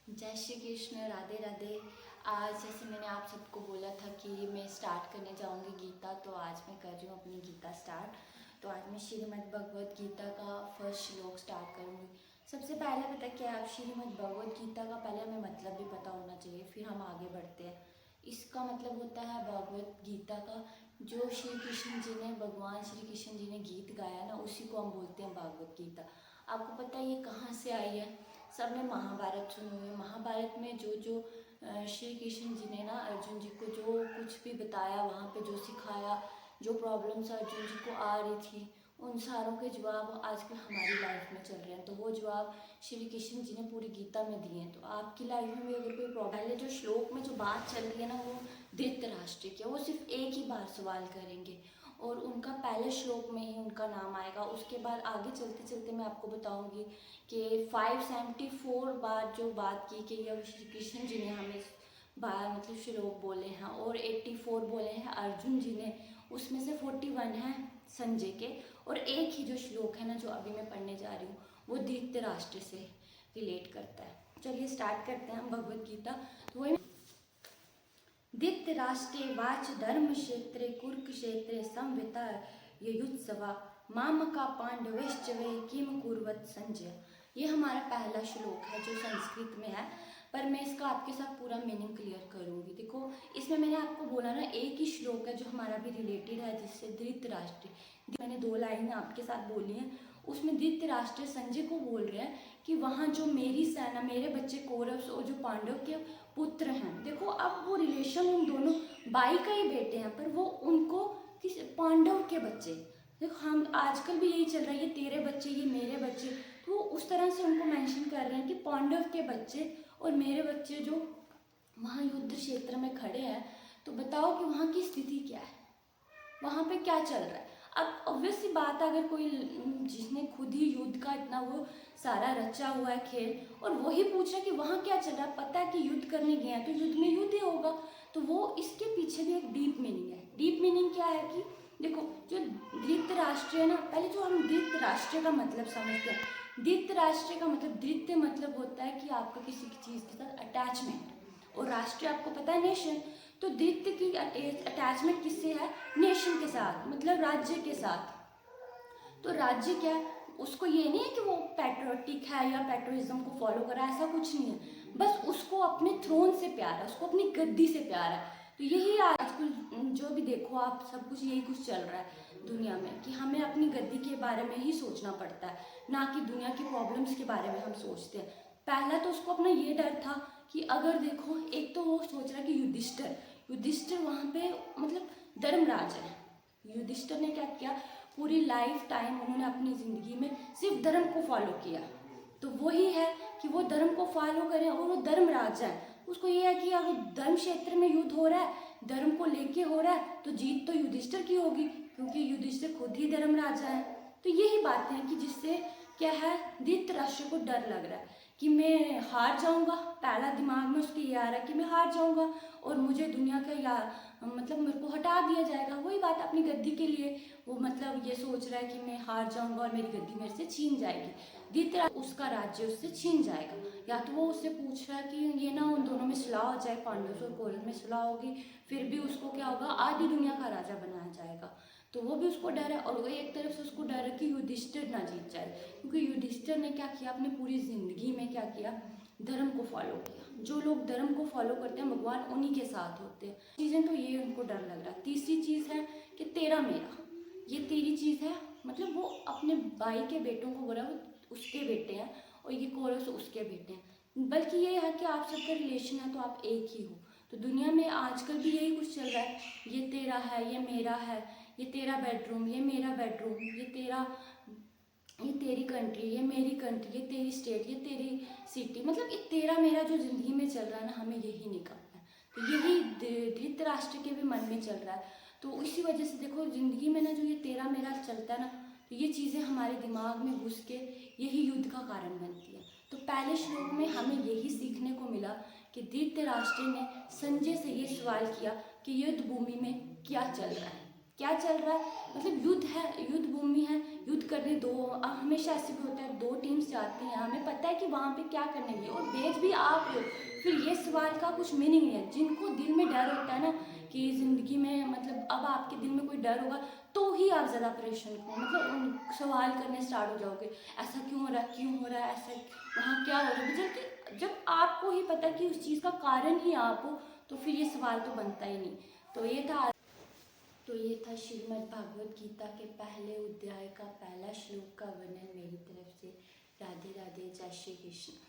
जय श्री कृष्ण, राधे राधे। आज जैसे मैंने आप सबको बोला था कि मैं स्टार्ट करने जाऊंगी गीता, तो आज मैं कर रही हूँ अपनी गीता स्टार्ट। तो आज मैं श्रीमद् भगवत गीता का फर्स्ट श्लोक स्टार्ट करूँगी। सबसे पहले पता क्या है, आप श्रीमद् भगवत गीता का पहले हमें मतलब भी पता होना चाहिए, फिर हम आगे बढ़ते हैं। इसका मतलब होता है भगवत गीता का, जो श्री कृष्ण जी ने, भगवान श्री कृष्ण जी ने गीत गाया ना, उसी को हम बोलते हैं भगवत गीता। आपको पता है ये कहाँ से आई है? सबने महाभारत सुनी हुई है। महाभारत में जो श्री कृष्ण जी ने ना अर्जुन जी को जो कुछ भी बताया, वहाँ पे जो सिखाया, जो प्रॉब्लम्स अर्जुन जी को आ रही थी, उन सारों के जवाब आजकल हमारी लाइफ में चल रहे हैं। तो वो जवाब श्री कृष्ण जी ने पूरी गीता में दिए हैं। तो आपकी लाइफ में भी अगर कोई प्रॉब्लम है, जो श्लोक में जो बात चल रही है ना, वो धृतराष्ट्र की है। वो सिर्फ एक ही बार सवाल करेंगे और उनका पहले श्लोक में ही उनका नाम आएगा। उसके बाद आगे चलते चलते मैं आपको बताऊंगी कि 574 बार जो बात की कि यह श्री कृष्ण जी ने हमें मतलब श्लोक बोले हैं, और 84 बोले हैं अर्जुन जी ने, उसमें से 41 है संजय के, और एक ही जो श्लोक है ना जो अभी मैं पढ़ने जा रही हूँ, वो धृतराष्ट्र से रिलेट करता है। चलिए स्टार्ट करते हैं हम भगवत गीता। तो वही धृतराष्ट्रे वाच धर्मक्षेत्रे कुरुक्षेत्रे संविता युयुत्सवा मामका पांडवश्च वै किम कुर्वत संजय। ये हमारा पहला श्लोक है जो संस्कृत में है, पर मैं इसका आपके साथ पूरा मीनिंग क्लियर करूँगी। देखो, इसमें मैंने आपको बोला ना एक ही श्लोक है जो हमारा भी रिलेटेड है, जिससे धृतराष्ट्र, मैंने 2 लाइन आपके साथ बोली हैं। उसमें धृतराष्ट्र संजय को बोल रहे हैं कि वहाँ जो मेरी सेना, मेरे बच्चे कौरव और जो पांडव के पुत्र हैं, देखो अब वो रिलेशन उन दोनों बाई का ही बेटे हैं, पर वो उनको किस पांडव के बच्चे, देखो हम आजकल भी यही चल रहा है, ये तेरे बच्चे, ये मेरे बच्चे, तो उस तरह से उनको मेंशन कर रहे हैं कि पांडव के बच्चे और मेरे बच्चे जो वहाँ युद्ध क्षेत्र में खड़े हैं। तो बताओ कि वहाँ की स्थिति क्या है, वहाँ पे क्या चल रहा है। अब ऑब्वियस सी बात है, अगर कोई जिसने खुद ही युद्ध का इतना वो सारा रचा हुआ है खेल, और वही पूछ रहा है कि वहाँ क्या चल रहा है, पता है कि युद्ध करने गए हैं तो युद्ध में युद्ध ही होगा, तो वो इसके पीछे भी एक डीप मीनिंग है। डीप मीनिंग क्या है कि देखो, जो धृतराष्ट्र है ना, पहले जो हम धृतराष्ट्र का मतलब समझते हैं। धृतराष्ट्र का मतलब, धृत्य मतलब होता है कि आपका किसी की चीज़ के साथ अटैचमेंट, और राष्ट्र आपको पता है नेशन। तो द्वित्य की अटैचमेंट किससे है? नेशन के साथ, मतलब राज्य के साथ। तो राज्य क्या है, उसको ये नहीं है कि वो पैट्रियोटिक है या पैट्रियोटिज्म को फॉलो कर रहा है, ऐसा कुछ नहीं है। बस उसको अपने थ्रोन से प्यार है, उसको अपनी गद्दी से प्यार है। तो यही आजकल जो भी देखो आप, सब कुछ यही कुछ चल रहा है दुनिया में, कि हमें अपनी गद्दी के बारे में ही सोचना पड़ता है, ना कि दुनिया की प्रॉब्लम्स के बारे में हम सोचते हैं। पहला तो उसको अपना ये डर था कि अगर देखो, एक तो वो सोच रहा कि युधिष्ठिर वहाँ पे मतलब धर्मराज है। युधिष्ठिर ने क्या किया, पूरी लाइफ टाइम उन्होंने अपनी ज़िंदगी में सिर्फ धर्म को फॉलो किया। तो वही है कि वो धर्म को फॉलो करें, और वो धर्मराज है। उसको ये है कि अगर धर्म क्षेत्र में युद्ध हो रहा है, धर्म को लेके हो रहा है, तो जीत तो युधिष्ठिर की होगी, क्योंकि युधिष्ठिर खुद ही धर्मराजा है। तो यही बातें हैं कि जिससे क्या है, धृतराष्ट्र को डर लग रहा है कि मैं हार जाऊंगा। पहला दिमाग में उसके ये आ रहा है कि मैं हार जाऊंगा और मुझे दुनिया का या मतलब मेरे को हटा दिया जाएगा। वही बात अपनी गद्दी के लिए वो मतलब ये सोच रहा है कि मैं हार जाऊंगा और मेरी गद्दी मेरे से छीन जाएगी, धृतराष्ट्र उसका राज्य उससे छीन जाएगा। या तो वो उससे पूछ रहा है कि ये ना उन दोनों में सुलह हो जाए, पांडव और कौरव में सुलह होगी, फिर भी उसको क्या होगा, आधी दुनिया का राजा बनाया जाएगा। तो वो भी उसको डर है, और वो एक तरफ से उसको डर है कि युधिष्ठिर ना जीत जाए, क्योंकि युधिष्ठिर ने क्या किया, अपनी पूरी जिंदगी में क्या किया, धर्म को फॉलो किया। जो लोग धर्म को फॉलो करते हैं, भगवान उन्हीं के साथ होते हैं। चीज़ें तो ये उनको डर लग रहा है। तीसरी चीज़ है कि तेरा मेरा, ये तेरी चीज़ है, मतलब वो अपने भाई के बेटों को बोला, वो उसके बेटे हैं, और ये कौरव से उसके बेटे हैं। बल्कि ये है कि आप सबका रिलेशन है तो आप एक ही हो। तो दुनिया में आजकल भी यही कुछ चल रहा है, ये तेरा है, ये मेरा है, ये तेरा बेडरूम, ये मेरा बेडरूम, ये तेरा, ये तेरी कंट्री, ये मेरी कंट्री, ये तेरी स्टेट, ये तेरी सिटी, मतलब ये तेरा मेरा जो जिंदगी में चल रहा है ना, हमें यही निकालना है। तो यही धृतराष्ट्र के भी मन में चल रहा है। तो इसी वजह से देखो, जिंदगी में ना जो ये तेरा मेरा चलता है ना, तो ये चीज़ें हमारे दिमाग में घुस के यही युद्ध का कारण बनती है। तो पहले श्लोक में हमें यही सीखने को मिला कि धृतराष्ट्र ने संजय से ये सवाल किया कि युद्ध भूमि में क्या चल रहा है, क्या चल रहा है, मतलब युद्ध है, युद्ध भूमि है, युद्ध करने दो। अब हमेशा ऐसे भी होता है, दो टीम्स जाती हैं, हमें पता है कि वहाँ पे क्या करने की, और बेच भी आप रहे हो, फिर ये सवाल का कुछ मीनिंग नहीं है। जिनको दिल में डर होता है ना कि ज़िंदगी में मतलब अब आपके दिल में कोई डर होगा तो ही आप ज़्यादा परेशान हो, मतलब सवाल करने स्टार्ट हो जाओगे, ऐसा क्यों हो रहा है, क्यों हो रहा है, ऐसा वहाँ क्या हो रहा है, जबकि जब आपको ही पता कि उस चीज़ का कारण ही आप हो, तो फिर ये सवाल तो बनता ही नहीं। तो ये था श्रीमद् भागवत गीता के पहले अध्याय का पहला श्लोक का वर्णन मेरी तरफ से। राधे राधे, जय श्री कृष्ण।